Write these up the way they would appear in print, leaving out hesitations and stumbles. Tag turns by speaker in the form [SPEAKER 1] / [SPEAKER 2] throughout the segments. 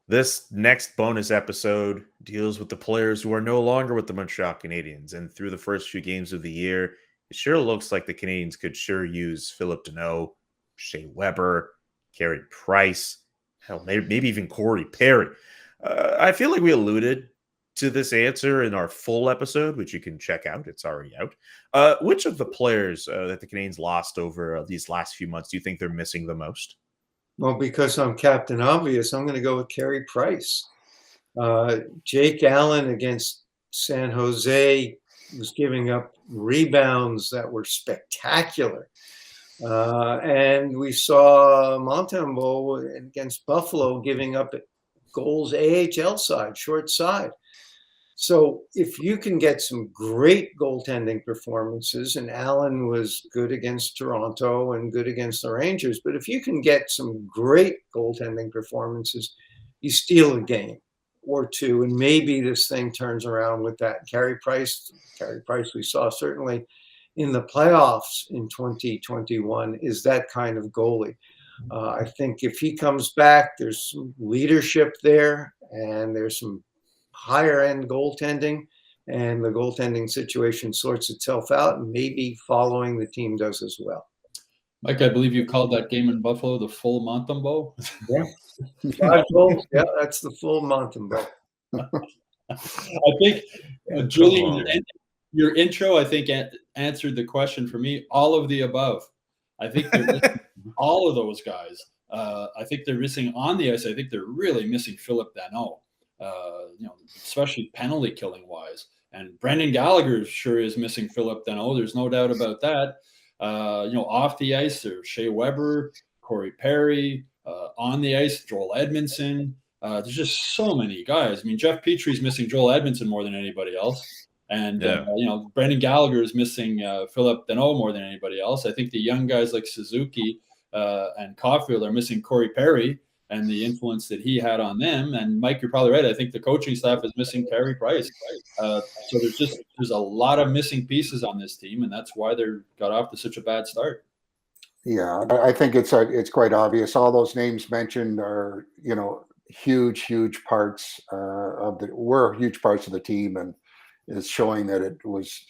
[SPEAKER 1] This next bonus episode deals with the players who are no longer with the Montreal Canadiens. And through the first few games of the year, it sure looks like the Canadiens could sure use Philip Deneau, Shea Weber, Carey Price, hell, maybe even Corey Perry. I feel like we alluded to this answer in our full episode, which you can check out. It's already out. Which of the players that the Canadiens lost over these last few months do you think they're missing the most?
[SPEAKER 2] Well, because I'm Captain Obvious, I'm going to go with Carey Price. Jake Allen against San Jose was giving up rebounds that were spectacular. And we saw Montembeault against Buffalo giving up goals AHL side, short side. So if you can get some great goaltending performances, and Allen was good against Toronto and good against the Rangers, but if you can get some great goaltending performances, you steal a game or two, and maybe this thing turns around with that. Carey Price we saw certainly in the playoffs in 2021 is that kind of goalie. I think if he comes back, there's some leadership there, and there's some higher end goaltending, and the goaltending situation sorts itself out, and maybe following the team does as well.
[SPEAKER 3] Mike, I believe you called that game in Buffalo the full Montembeault.
[SPEAKER 2] Yeah, 5 goals. Yeah, that's the full Montembeault.
[SPEAKER 3] I think, Julian, your intro, I think, answered the question for me. All of the above. I think they're missing all of those guys. I think they're missing on the ice. I think they're really missing Philip Deneau. Especially penalty killing wise. And Brendan Gallagher sure is missing Philip Deneau. There's no doubt about that. Off the ice, there's Shea Weber, Corey Perry. On the ice, Joel Edmondson. There's just so many guys. I mean, Jeff Petry's missing Joel Edmondson more than anybody else. And, Brendan Gallagher is missing Philip Deneau more than anybody else. I think the young guys like Suzuki and Caulfield are missing Corey Perry and the influence that he had on them. And Mike, you're probably right. I think the coaching staff is missing Carey Price. So there's a lot of missing pieces on this team, and that's why they got off to such a bad start.
[SPEAKER 4] Yeah, I think it's quite obvious. All those names mentioned are, huge parts were huge parts of the team, and is showing that it was,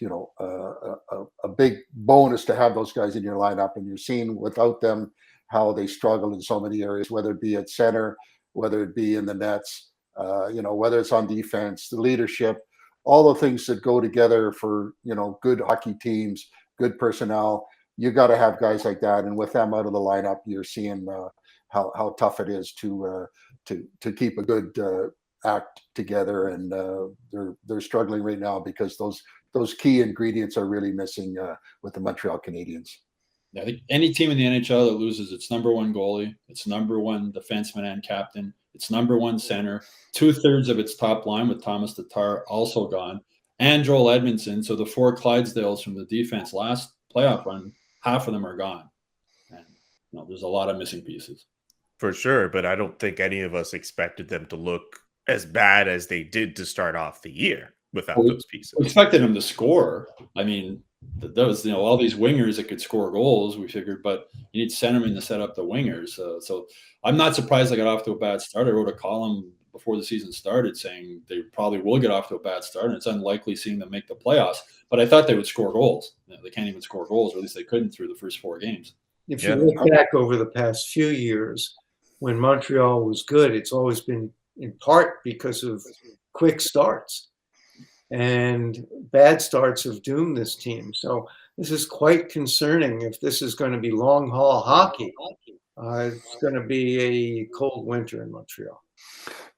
[SPEAKER 4] a big bonus to have those guys in your lineup. And you're seeing without them how they struggle in so many areas, whether it be at center, whether it be in the nets, whether it's on defense, the leadership, all the things that go together for, good hockey teams, good personnel. You got to have guys like that. And with them out of the lineup, you're seeing how tough it is to keep a good act together. And they're struggling right now because those key ingredients are really missing with the Montreal Canadiens.
[SPEAKER 3] I think any team in the NHL that loses its number one goalie, its number one defenseman and captain, its number one center, 2/3 of its top line with Thomas Tatar also gone, and Joel Edmondson. So the 4 Clydesdales from the defense last playoff run, half of them are gone. And there's a lot of missing pieces.
[SPEAKER 1] For sure, but I don't think any of us expected them to look as bad as they did to start off the year without those pieces.
[SPEAKER 3] We expected them to score. I mean, those all these wingers that could score goals, we figured, but you need centermen to set up the wingers. So I'm not surprised they got off to a bad start. I wrote a column before the season started saying they probably will get off to a bad start, and it's unlikely seeing them make the playoffs. But I thought they would score goals. They can't even score goals, or at least they couldn't through the first 4 games.
[SPEAKER 2] If you look back over the past few years, when Montreal was good, it's always been in part because of quick starts. And bad starts have doomed this team. So this is quite concerning. If this is going to be long haul hockey, it's going to be a cold winter in Montreal.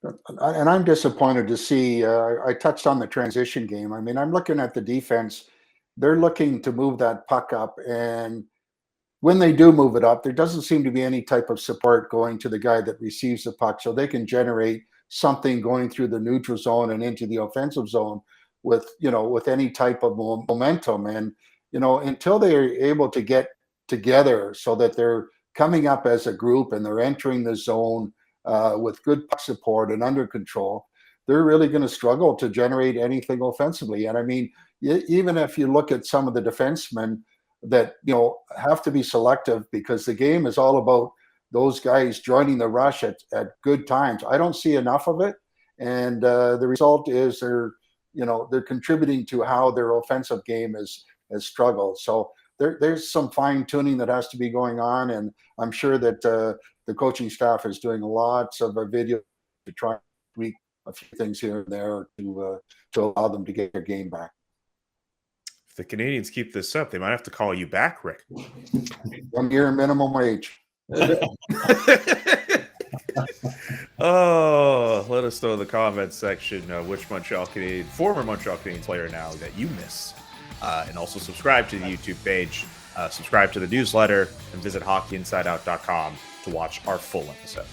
[SPEAKER 4] And I'm disappointed to see, I touched on the transition game. I mean, I'm looking at the defense. They're looking to move that puck up. And when they do move it up, there doesn't seem to be any type of support going to the guy that receives the puck, so they can generate something going through the neutral zone and into the offensive zone with any type of momentum. And, until they're able to get together so that they're coming up as a group and they're entering the zone with good puck support and under control, they're really going to struggle to generate anything offensively. And I mean, even if you look at some of the defensemen that, have to be selective, because the game is all about those guys joining the rush at good times. I don't see enough of it, and the result is they're contributing to how their offensive game has struggled. So there's some fine tuning that has to be going on, and I'm sure that the coaching staff is doing lots of video to try to tweak a few things here and there to allow them to get their game back.
[SPEAKER 1] If the Canadiens keep this up, they might have to call you back, Rick.
[SPEAKER 4] 1 year minimum wage.
[SPEAKER 1] Oh, let us know in the comments section which former Montreal Canadiens player now that you miss. And also subscribe to the YouTube page, subscribe to the newsletter, and visit hockeyinsideout.com to watch our full episode.